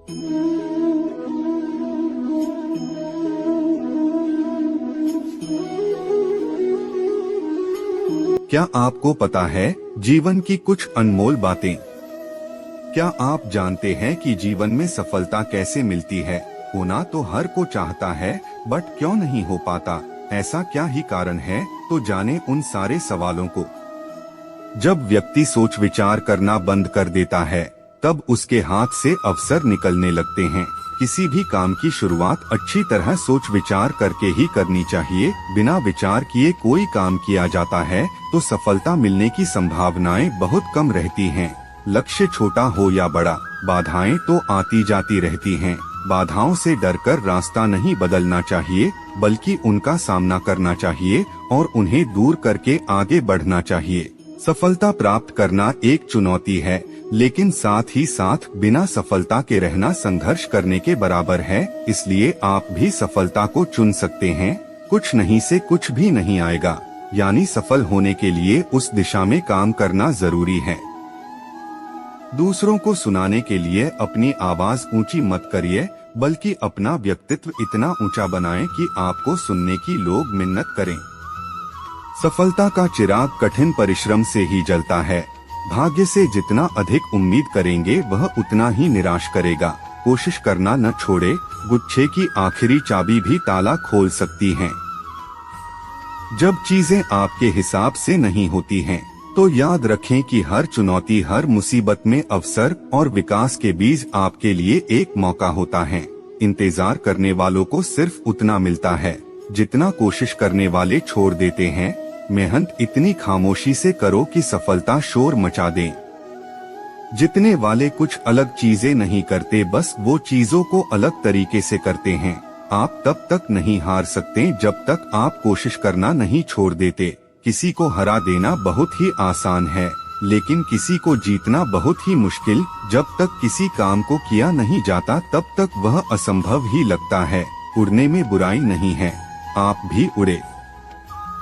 क्या आपको पता है जीवन की कुछ अनमोल बातें? क्या आप जानते हैं कि जीवन में सफलता कैसे मिलती है? होना तो हर को चाहता है, बट क्यों नहीं हो पाता? ऐसा क्या ही कारण है? तो जाने उन सारे सवालों को। जब व्यक्ति सोच विचार करना बंद कर देता है, तब उसके हाथ से अवसर निकलने लगते हैं। किसी भी काम की शुरुआत अच्छी तरह सोच विचार करके ही करनी चाहिए। बिना विचार किए कोई काम किया जाता है तो सफलता मिलने की संभावनाएं बहुत कम रहती हैं। लक्ष्य छोटा हो या बड़ा, बाधाएं तो आती जाती रहती हैं। बाधाओं से डरकर रास्ता नहीं बदलना चाहिए, बल्कि उनका सामना करना चाहिए और उन्हें दूर करके आगे बढ़ना चाहिए। सफलता प्राप्त करना एक चुनौती है, लेकिन साथ ही साथ बिना सफलता के रहना संघर्ष करने के बराबर है। इसलिए आप भी सफलता को चुन सकते हैं। कुछ नहीं से कुछ भी नहीं आएगा, यानी सफल होने के लिए उस दिशा में काम करना जरूरी है। दूसरों को सुनाने के लिए अपनी आवाज ऊंची मत करिए, बल्कि अपना व्यक्तित्व इतना ऊंचा बनाएं कि आपको सुनने की लोग मिन्नत करें। सफलता का चिराग कठिन परिश्रम से ही जलता है। भाग्य से जितना अधिक उम्मीद करेंगे वह उतना ही निराश करेगा। कोशिश करना न छोड़े, गुच्छे की आखिरी चाबी भी ताला खोल सकती है। जब चीजें आपके हिसाब से नहीं होती हैं, तो याद रखें कि हर चुनौती, हर मुसीबत में अवसर और विकास के बीज आपके लिए एक मौका होता है। इंतजार करने वालों को सिर्फ उतना मिलता है जितना कोशिश करने वाले छोड़ देते हैं। मेहनत इतनी खामोशी से करो कि सफलता शोर मचा दे। जितने वाले कुछ अलग चीजें नहीं करते, बस वो चीजों को अलग तरीके से करते हैं। आप तब तक नहीं हार सकते जब तक आप कोशिश करना नहीं छोड़ देते। किसी को हरा देना बहुत ही आसान है, लेकिन किसी को जीतना बहुत ही मुश्किल। जब तक किसी काम को किया नहीं जाता तब तक वह असंभव ही लगता है। उड़ने में बुराई नहीं है, आप भी उड़े,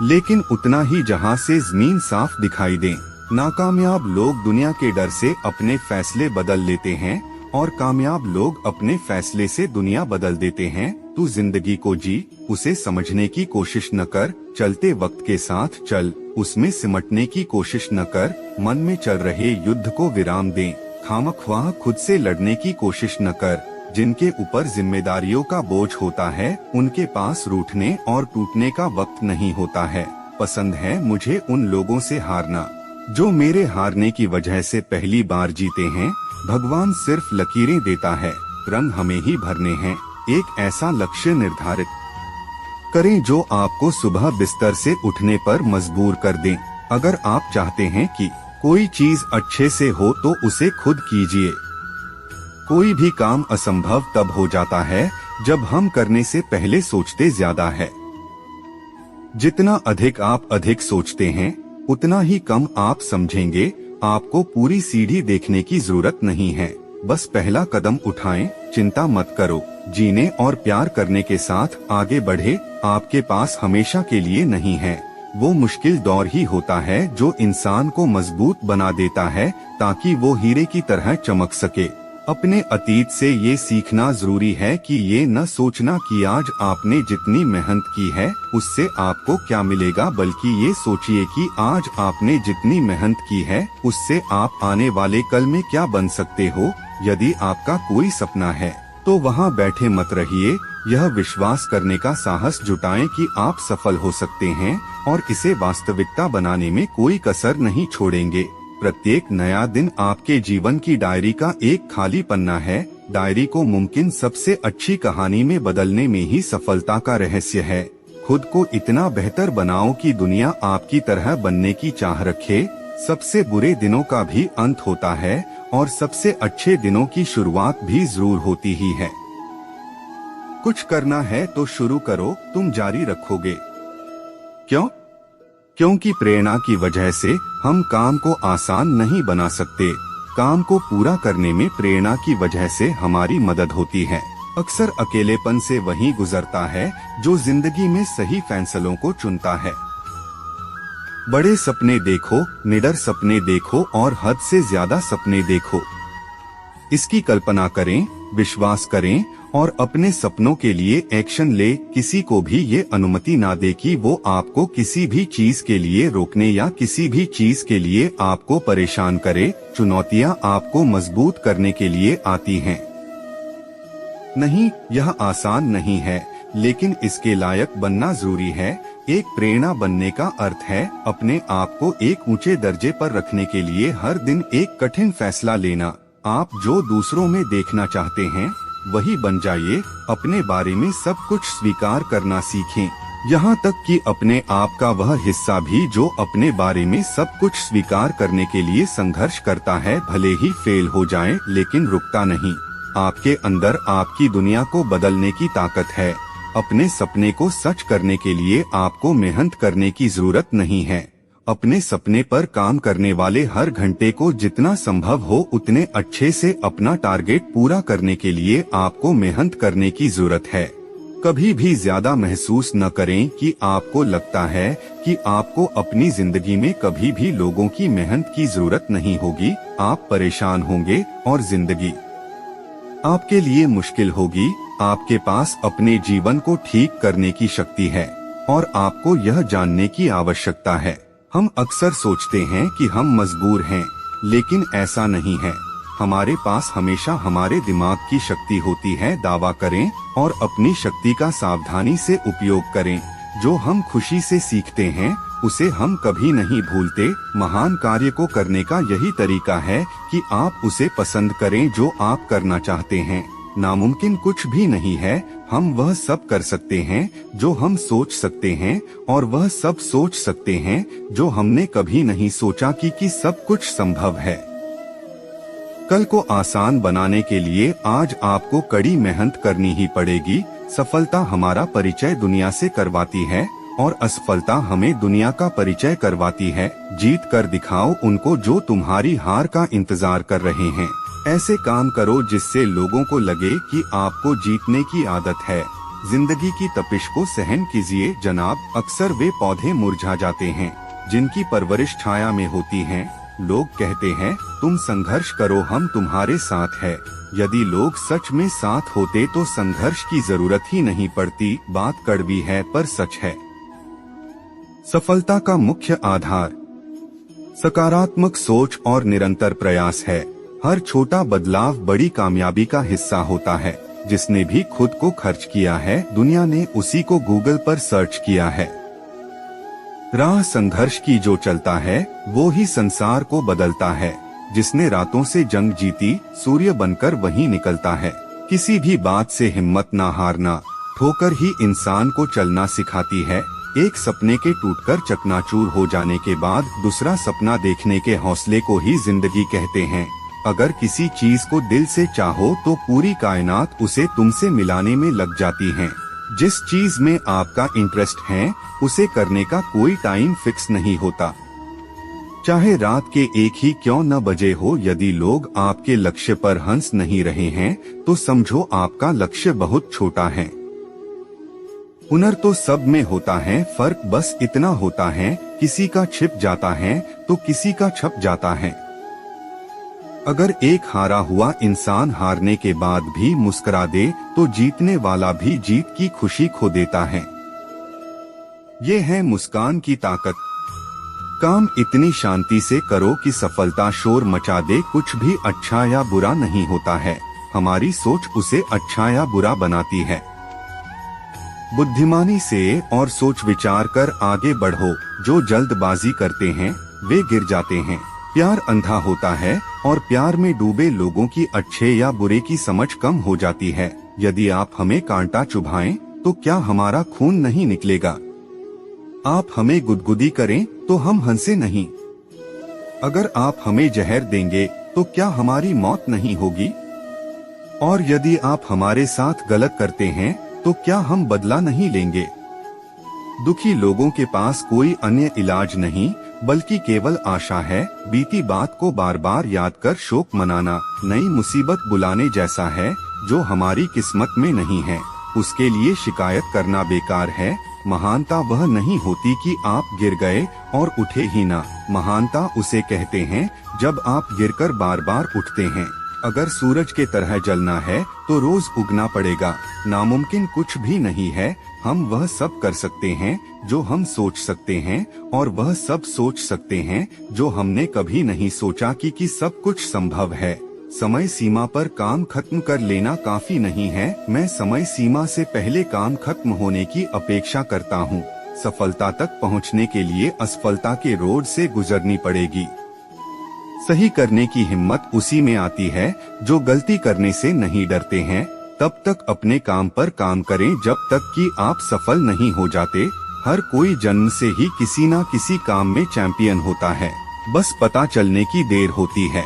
लेकिन उतना ही जहां से जमीन साफ दिखाई दे। नाकामयाब लोग दुनिया के डर से अपने फैसले बदल लेते हैं और कामयाब लोग अपने फैसले से दुनिया बदल देते हैं। तू जिंदगी को जी, उसे समझने की कोशिश न कर। चलते वक्त के साथ चल, उसमें सिमटने की कोशिश न कर। मन में चल रहे युद्ध को विराम दे, खामख्वाह खुद से लड़ने की कोशिश न कर। जिनके ऊपर जिम्मेदारियों का बोझ होता है, उनके पास रूठने और टूटने का वक्त नहीं होता है। पसंद है मुझे उन लोगों से हारना जो मेरे हारने की वजह से पहली बार जीते हैं। भगवान सिर्फ लकीरें देता है, रंग हमें ही भरने हैं। एक ऐसा लक्ष्य निर्धारित करें जो आपको सुबह बिस्तर से उठने पर मजबूर कर दे। अगर आप चाहते हैं कि कोई चीज अच्छे से हो तो उसे खुद कीजिए। कोई भी काम असंभव तब हो जाता है जब हम करने से पहले सोचते ज्यादा है। जितना अधिक आप अधिक सोचते हैं, उतना ही कम आप समझेंगे। आपको पूरी सीढ़ी देखने की जरूरत नहीं है, बस पहला कदम उठाएं। चिंता मत करो, जीने और प्यार करने के साथ आगे बढ़े। आपके पास हमेशा के लिए नहीं है। वो मुश्किल दौर ही होता है जो इंसान को मजबूत बना देता है, ताकि वो हीरे की तरह चमक सके। अपने अतीत से ये सीखना जरूरी है कि ये न सोचना कि आज आपने जितनी मेहनत की है उससे आपको क्या मिलेगा, बल्कि ये सोचिए कि आज आपने जितनी मेहनत की है उससे आप आने वाले कल में क्या बन सकते हो। यदि आपका कोई सपना है तो वहाँ बैठे मत रहिए। यह विश्वास करने का साहस जुटाएं कि आप सफल हो सकते हैं और इसे वास्तविकता बनाने में कोई कसर नहीं छोड़ेंगे। प्रत्येक नया दिन आपके जीवन की डायरी का एक खाली पन्ना है। डायरी को मुमकिन सबसे अच्छी कहानी में बदलने में ही सफलता का रहस्य है। खुद को इतना बेहतर बनाओ कि दुनिया आपकी तरह बनने की चाह रखे। सबसे बुरे दिनों का भी अंत होता है और सबसे अच्छे दिनों की शुरुआत भी जरूर होती ही है। कुछ करना है तो शुरू करो, तुम जारी रखोगे। क्यों? क्योंकि प्रेरणा की वजह से हम काम को आसान नहीं बना सकते। काम को पूरा करने में प्रेरणा की वजह से हमारी मदद होती है। अक्सर अकेलेपन से वही गुजरता है जो जिंदगी में सही फैसलों को चुनता है। बड़े सपने देखो, निडर सपने देखो और हद से ज्यादा सपने देखो। इसकी कल्पना करें, विश्वास करें और अपने सपनों के लिए एक्शन ले। किसी को भी ये अनुमति ना दे कि वो आपको किसी भी चीज के लिए रोकने या किसी भी चीज के लिए आपको परेशान करे। चुनौतियां आपको मजबूत करने के लिए आती हैं। नहीं, यह आसान नहीं है, लेकिन इसके लायक बनना जरूरी है। एक प्रेरणा बनने का अर्थ है अपने आप को एक ऊंचे दर्जे पर रखने के लिए हर दिन एक कठिन फैसला लेना। आप जो दूसरों में देखना चाहते हैं वही बन जाइए। अपने बारे में सब कुछ स्वीकार करना सीखें, यहाँ तक कि अपने आप का वह हिस्सा भी जो अपने बारे में सब कुछ स्वीकार करने के लिए संघर्ष करता है। भले ही फेल हो जाए लेकिन रुकता नहीं। आपके अंदर आपकी दुनिया को बदलने की ताकत है। अपने सपने को सच करने के लिए आपको मेहनत करने की जरूरत नहीं है। अपने सपने पर काम करने वाले हर घंटे को जितना संभव हो उतने अच्छे से अपना टारगेट पूरा करने के लिए आपको मेहनत करने की जरूरत है। कभी भी ज्यादा महसूस न करें कि आपको लगता है कि आपको अपनी जिंदगी में कभी भी लोगों की मेहनत की जरूरत नहीं होगी। आप परेशान होंगे और जिंदगी आपके लिए मुश्किल होगी। आपके पास अपने जीवन को ठीक करने की शक्ति है और आपको यह जानने की आवश्यकता है। हम अक्सर सोचते हैं कि हम मजबूर हैं, लेकिन ऐसा नहीं है। हमारे पास हमेशा हमारे दिमाग की शक्ति होती है। दावा करें और अपनी शक्ति का सावधानी से उपयोग करें। जो हम खुशी से सीखते हैं उसे हम कभी नहीं भूलते। महान कार्य को करने का यही तरीका है कि आप उसे पसंद करें जो आप करना चाहते हैं। नामुमकिन कुछ भी नहीं है। हम वह सब कर सकते हैं जो हम सोच सकते हैं और वह सब सोच सकते हैं जो हमने कभी नहीं सोचा कि सब कुछ संभव है। कल को आसान बनाने के लिए आज आपको कड़ी मेहनत करनी ही पड़ेगी। सफलता हमारा परिचय दुनिया से करवाती है और असफलता हमें दुनिया का परिचय करवाती है। जीत कर दिखाओ उनको जो तुम्हारी हार का इंतजार कर रहे हैं। ऐसे काम करो जिससे लोगों को लगे कि आपको जीतने की आदत है। जिंदगी की तपिश को सहन कीजिए जनाब। अक्सर वे पौधे मुरझा जाते हैं जिनकी परवरिश छाया में होती है। लोग कहते हैं तुम संघर्ष करो, हम तुम्हारे साथ है। यदि लोग सच में साथ होते तो संघर्ष की जरूरत ही नहीं पड़ती। बात कड़वी है पर सच है। सफलता का मुख्य आधार सकारात्मक सोच और निरंतर प्रयास है। हर छोटा बदलाव बड़ी कामयाबी का हिस्सा होता है। जिसने भी खुद को खर्च किया है दुनिया ने उसी को गूगल पर सर्च किया है। राह संघर्ष की जो चलता है वो ही संसार को बदलता है। जिसने रातों से जंग जीती सूर्य बनकर वही निकलता है। किसी भी बात से हिम्मत ना हारना, ठोकर ही इंसान को चलना सिखाती है। एक सपने के टूटकर चकनाचूर हो जाने के बाद दूसरा सपना देखने के हौसले को ही जिंदगी कहते हैं। अगर किसी चीज को दिल से चाहो तो पूरी कायनात उसे तुमसे मिलाने में लग जाती है। जिस चीज में आपका इंटरेस्ट है उसे करने का कोई टाइम फिक्स नहीं होता, चाहे रात के एक ही क्यों न बजे हो। यदि लोग आपके लक्ष्य पर हंस नहीं रहे हैं तो समझो आपका लक्ष्य बहुत छोटा है। हुनर तो सब में होता है, फर्क बस इतना होता है किसी का छिप जाता है तो किसी का छप जाता है। अगर एक हारा हुआ इंसान हारने के बाद भी मुस्कुरा दे तो जीतने वाला भी जीत की खुशी खो देता है। ये है मुस्कान की ताकत। काम इतनी शांति से करो कि सफलता शोर मचा दे। कुछ भी अच्छा या बुरा नहीं होता है, हमारी सोच उसे अच्छा या बुरा बनाती है। बुद्धिमानी से और सोच विचार कर आगे बढ़ो। जो जल्दबाजी करते हैं वे गिर जाते हैं। प्यार अंधा होता है और प्यार में डूबे लोगों की अच्छे या बुरे की समझ कम हो जाती है। यदि आप हमें कांटा चुभाएं तो क्या हमारा खून नहीं निकलेगा? आप हमें गुदगुदी करें तो हम हंसे नहीं। अगर आप हमें जहर देंगे तो क्या हमारी मौत नहीं होगी? और यदि आप हमारे साथ गलत करते हैं तो क्या हम बदला नहीं लेंगे? दुखी लोगों के पास कोई अन्य इलाज नहीं बल्कि केवल आशा है। बीती बात को बार बार याद कर शोक मनाना नई मुसीबत बुलाने जैसा है। जो हमारी किस्मत में नहीं है उसके लिए शिकायत करना बेकार है। महानता वह नहीं होती कि आप गिर गए और उठे ही ना। महानता उसे कहते हैं जब आप गिरकर बार बार उठते हैं। अगर सूरज के तरह जलना है तो रोज उगना पड़ेगा। नामुमकिन कुछ भी नहीं है। हम वह सब कर सकते हैं जो हम सोच सकते हैं, और वह सब सोच सकते हैं जो हमने कभी नहीं सोचा कि सब कुछ संभव है। समय सीमा पर काम खत्म कर लेना काफी नहीं है। मैं समय सीमा से पहले काम खत्म होने की अपेक्षा करता हूँ। सफलता तक पहुँचने के लिए असफलता के रोड से गुजरनी पड़ेगी। सही करने की हिम्मत उसी में आती है जो गलती करने से नहीं डरते हैं। तब तक अपने काम पर काम करें जब तक कि आप सफल नहीं हो जाते। हर कोई जन्म से ही किसी न किसी काम में चैंपियन होता है, बस पता चलने की देर होती है।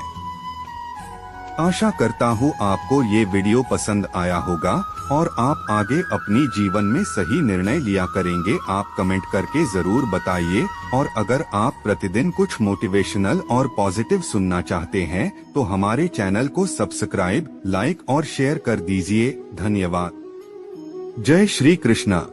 आशा करता हूँ आपको ये वीडियो पसंद आया होगा और आप आगे अपनी जीवन में सही निर्णय लिया करेंगे। आप कमेंट करके जरूर बताइए, और अगर आप प्रतिदिन कुछ मोटिवेशनल और पॉजिटिव सुनना चाहते हैं तो हमारे चैनल को सब्सक्राइब, लाइक और शेयर कर दीजिए। धन्यवाद। जय श्री कृष्णा।